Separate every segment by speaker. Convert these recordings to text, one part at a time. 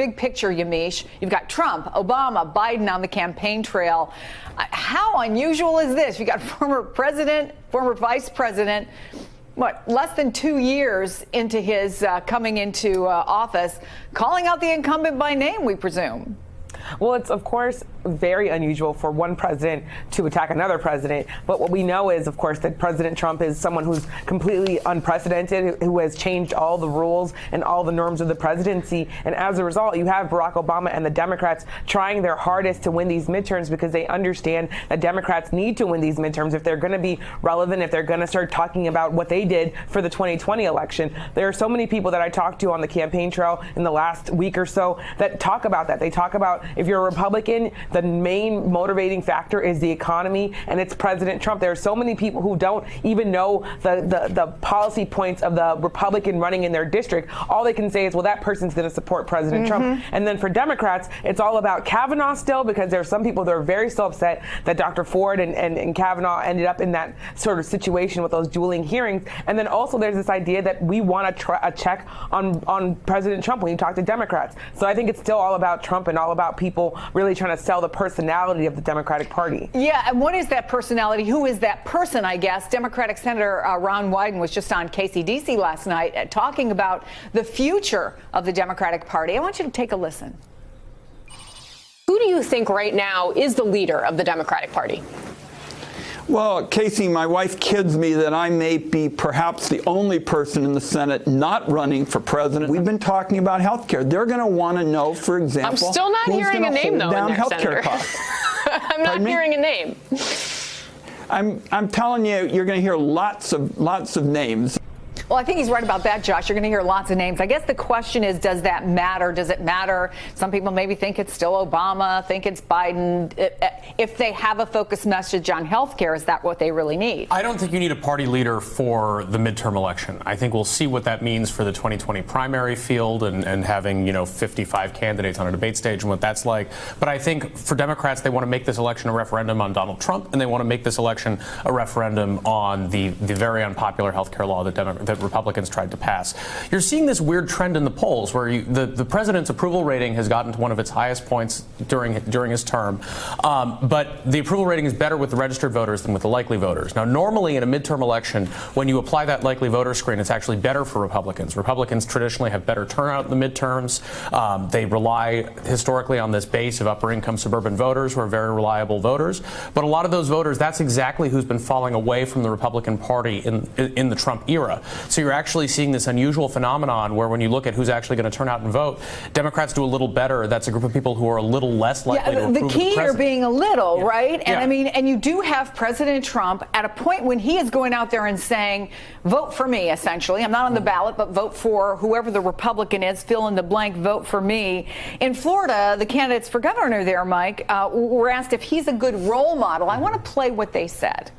Speaker 1: big picture, Yamiche. You've got Trump, Obama, Biden on the campaign trail. How unusual is this? You got former president, former vice president, less than 2 years into his coming into office, calling out the incumbent by name, we presume.
Speaker 2: Well, it's, of course, very unusual for one president to attack another president. But what we know is, of course, that President Trump is someone who's completely unprecedented, who has changed all the rules and all the norms of the presidency. And as a result, you have Barack Obama and the Democrats trying their hardest to win these midterms because they understand that Democrats need to win these midterms if they're going to be relevant, if they're going to start talking about what they did for the 2020 election. There are so many people that I talked to on the campaign trail in the last week or so that talk about that. They talk about, if you're a Republican, the main motivating factor is the economy, and it's President Trump. There are so many people who don't even know the policy points of the Republican running in their district. All they can say is, well, that person's going to support President Trump. And then for Democrats, it's all about Kavanaugh still, because there are some people that are very still upset that Dr. Ford and Kavanaugh ended up in that sort of situation with those dueling hearings. And then also there's this idea that we want a check on President Trump when you talk to Democrats. So I think it's still all about Trump and all about people really trying to sell the personality of the Democratic Party.
Speaker 1: Yeah, and what is that personality? Who is that person, I guess? Democratic Senator Ron Wyden was just on KCDC last night talking about the future of the Democratic Party. I want you to take a listen.
Speaker 3: Who do you think right now is the leader of the Democratic Party?
Speaker 4: Well, Casey, my wife kids me that I may be perhaps the only person in the Senate not running for president. We've been talking about health care. They're going to want to know, for example,
Speaker 3: I'm still not hearing a name, though, in there, Senator. I'm not hearing a name.
Speaker 4: I'm telling you, you're going to hear lots of names.
Speaker 1: Well, I think he's right about that, Josh. You're going to hear lots of names. I guess the question is, does that matter? Does it matter? Some people maybe think it's still Obama, think it's Biden. If they have a focused message on health care, is that what they really need?
Speaker 5: I don't think you need a party leader for the midterm election. I think we'll see what that means for the 2020 primary field and having, 55 candidates on a debate stage and what that's like. But I think for Democrats, they want to make this election a referendum on Donald Trump, and they want to make this election a referendum on the very unpopular health care law that Republicans tried to pass. You're seeing this weird trend in the polls where the president's approval rating has gotten to one of its highest points during his term, but the approval rating is better with the registered voters than with the likely voters. Now, normally in a midterm election, when you apply that likely voter screen, it's actually better for Republicans. Republicans traditionally have better turnout in the midterms. They rely historically on this base of upper-income suburban voters who are very reliable voters. But a lot of those voters, that's exactly who's been falling away from the Republican Party in the Trump era. So you're actually seeing this unusual phenomenon where when you look at who's actually going to turn out and vote, Democrats do a little better. That's a group of people who are a little less likely to approve
Speaker 1: the key here being a little, right? And
Speaker 5: Yeah.
Speaker 1: I mean, and you do have President Trump at a point when he is going out there and saying, vote for me, essentially. I'm not on the ballot, but vote for whoever the Republican is, fill in the blank, vote for me. In Florida, the candidates for governor there, Mike, were asked if he's a good role model. I want to play what they said.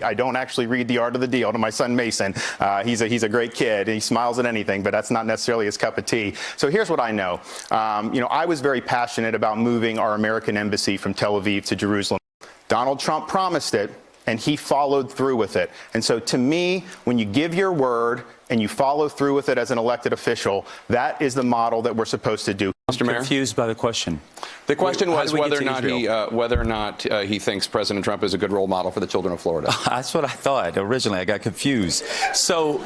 Speaker 6: I don't actually read The Art of the Deal to my son Mason. He's a great kid. He smiles at anything, but that's not necessarily his cup of tea. So here's what I know. I was very passionate about moving our American embassy from Tel Aviv to Jerusalem. Donald Trump promised it, and he followed through with it. And so to me, when you give your word and you follow through with it as an elected official, that is the model that we're supposed to do.
Speaker 7: Mr. Mayor? Confused by the question. The question was whether or not he thinks President Trump is a good role model for the children of Florida.
Speaker 8: That's what I thought originally. I got confused. So,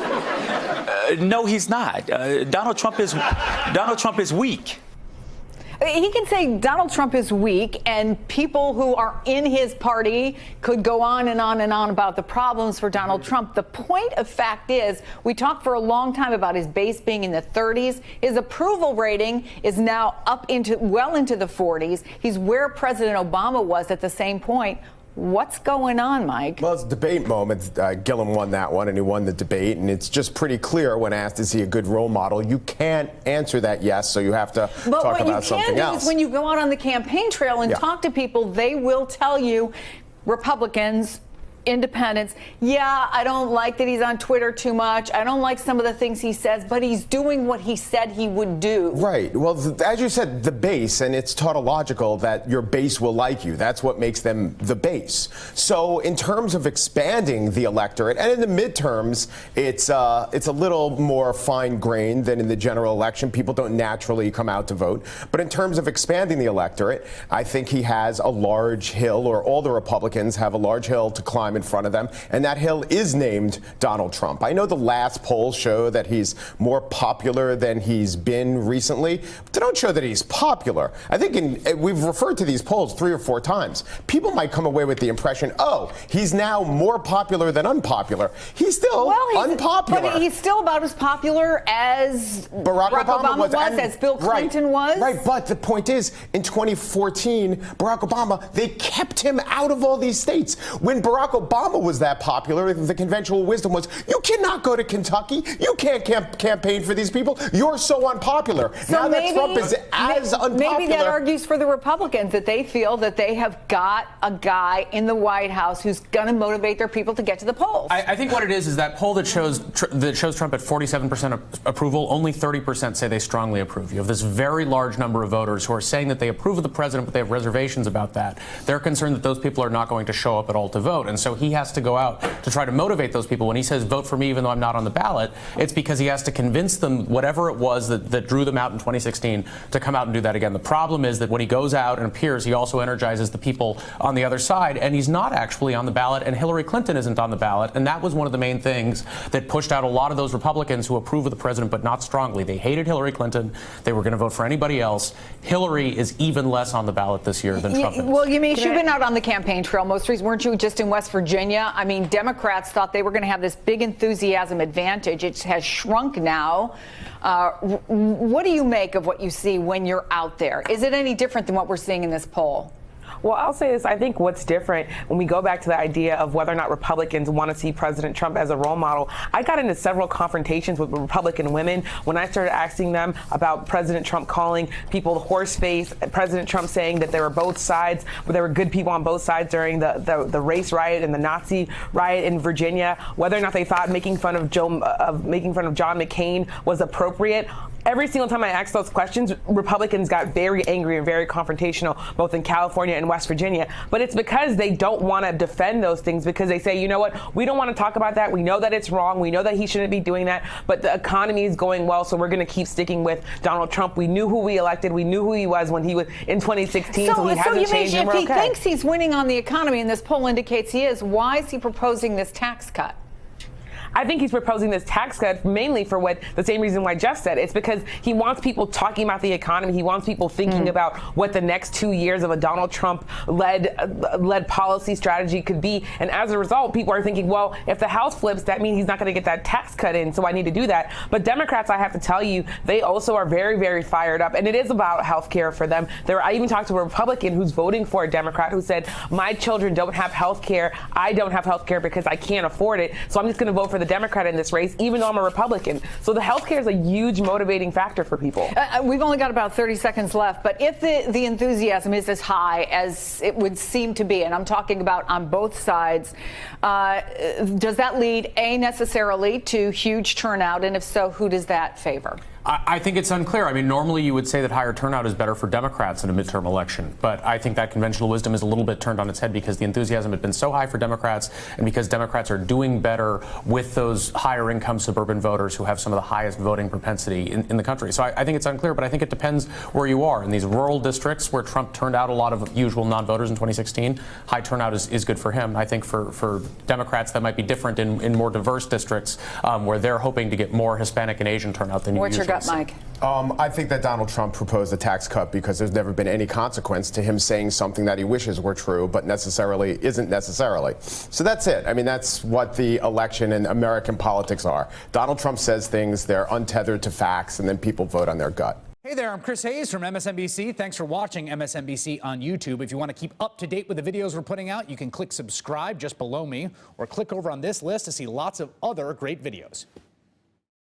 Speaker 8: no, he's not. Donald Trump is weak.
Speaker 1: He can say Donald Trump is weak, and people who are in his party could go on and on and on about the problems for Donald Trump. The point of fact is, we talked for a long time about his base being in the 30s. His approval rating is now up well into the 40s. He's where President Obama was at the same point. What's going on, Mike?
Speaker 9: Well, it's a debate moment. Gillum won that one, and he won the debate. And it's just pretty clear when asked, is he a good role model? You can't answer that yes, so you have to talk about something else. But what you can do is when you go out on the campaign trail and talk to people, they will tell you Republicans
Speaker 1: independents. Yeah, I don't like that he's on Twitter too much. I don't like some of the things he says, but he's doing what he said he would do.
Speaker 9: Right. Well, as you said, the base, and it's tautological that your base will like you. That's what makes them the base. So in terms of expanding the electorate, and in the midterms, it's a little more fine-grained than in the general election. People don't naturally come out to vote. But in terms of expanding the electorate, I think he has a large hill, or all the Republicans have a large hill to climb in front of them, and that hill is named Donald Trump. I know the last polls show that he's more popular than he's been recently, but they don't show that he's popular. I think we've referred to these polls 3 or 4 times. People might come away with the impression, oh, he's now more popular than unpopular. He's still unpopular.
Speaker 1: But he's still about as popular as Barack Obama was, as Bill Clinton was.
Speaker 9: Right, but the point is, in 2014, Barack Obama, they kept him out of all these states. When Barack Obama was that popular, the conventional wisdom was, you cannot go to Kentucky. You can't campaign for these people. You're so unpopular.
Speaker 1: So
Speaker 9: now that Trump is as unpopular.
Speaker 1: Maybe that argues for the Republicans, that they feel that they have got a guy in the White House who's going to motivate their people to get to the polls.
Speaker 5: I think what it is that poll that shows Trump at 47% approval, only 30% say they strongly approve. You have this very large number of voters who are saying that they approve of the president, but they have reservations about that. They're concerned that those people are not going to show up at all to vote. And so he has to go out to try to motivate those people. When he says, vote for me even though I'm not on the ballot, it's because he has to convince them, whatever it was that drew them out in 2016, to come out and do that again. The problem is that when he goes out and appears, he also energizes the people on the other side, and he's not actually on the ballot, and Hillary Clinton isn't on the ballot. And that was one of the main things that pushed out a lot of those Republicans who approve of the president, but not strongly. They hated Hillary Clinton. They were going to vote for anybody else. Hillary is even less on the ballot this year than Trump is.
Speaker 1: Well, Yamiche, you've been out on the campaign trail most recently. Weren't you just in West Virginia? I mean, Democrats thought they were going to have this big enthusiasm advantage. It has shrunk now. What do you make of what you see when you're out there? Is it any different than what we're seeing in this poll?
Speaker 2: Well, I'll say this. I think what's different when we go back to the idea of whether or not Republicans want to see President Trump as a role model, I got into several confrontations with Republican women when I started asking them about President Trump calling people horse face, President Trump saying that there were both sides, but there were good people on both sides during the race riot and the Nazi riot in Virginia, whether or not they thought making fun of John McCain was appropriate. Every single time I asked those questions, Republicans got very angry and very confrontational, both in California and West Virginia. But it's because they don't want to defend those things, because they say, you know what, we don't want to talk about that. We know that it's wrong. We know that he shouldn't be doing that. But the economy is going well, so we're going to keep sticking with Donald Trump. We knew who we elected. We knew who he was when he was in 2016, so he hasn't changed.
Speaker 1: If he thinks he's winning on the economy, and this poll indicates he is, why is he proposing this tax cut?
Speaker 2: I think he's proposing this tax cut mainly for the same reason why Jeff said. It's because he wants people talking about the economy. He wants people thinking about what the next 2 years of a Donald Trump-led policy strategy could be. And as a result, people are thinking, well, if the House flips, that means he's not going to get that tax cut in, so I need to do that. But Democrats, I have to tell you, they also are very, very fired up. And it is about health care for them. I even talked to a Republican who's voting for a Democrat who said, my children don't have health care. I don't have health care because I can't afford it. So I'm just going to vote for the Democrat in this race, even though I'm a Republican. So the health care is a huge motivating factor for people.
Speaker 1: We've only got about 30 seconds left, but if the enthusiasm is as high as it would seem to be, and I'm talking about on both sides, does that lead, necessarily to huge turnout? And if so, who does that favor?
Speaker 5: I think it's unclear. I mean, normally you would say that higher turnout is better for Democrats in a midterm election, but I think that conventional wisdom is a little bit turned on its head because the enthusiasm had been so high for Democrats, and because Democrats are doing better with those higher income suburban voters who have some of the highest voting propensity in the country. So I think it's unclear, but I think it depends where you are. In these rural districts where Trump turned out a lot of usual non-voters in 2016, high turnout is good for him. I think for Democrats that might be different in more diverse districts where they're hoping to get more Hispanic and Asian turnout than usual.
Speaker 1: Mike?
Speaker 9: I think that Donald Trump proposed a tax cut because there's never been any consequence to him saying something that he wishes were true, but necessarily isn't necessarily. So that's it. I mean, that's what the election and American politics are. Donald Trump says things, they're untethered to facts, and then people vote on their gut.
Speaker 10: Hey there, I'm Chris Hayes from MSNBC. Thanks for watching MSNBC on YouTube. If you want to keep up to date with the videos we're putting out, you can click subscribe just below me, or click over on this list to see lots of other great videos.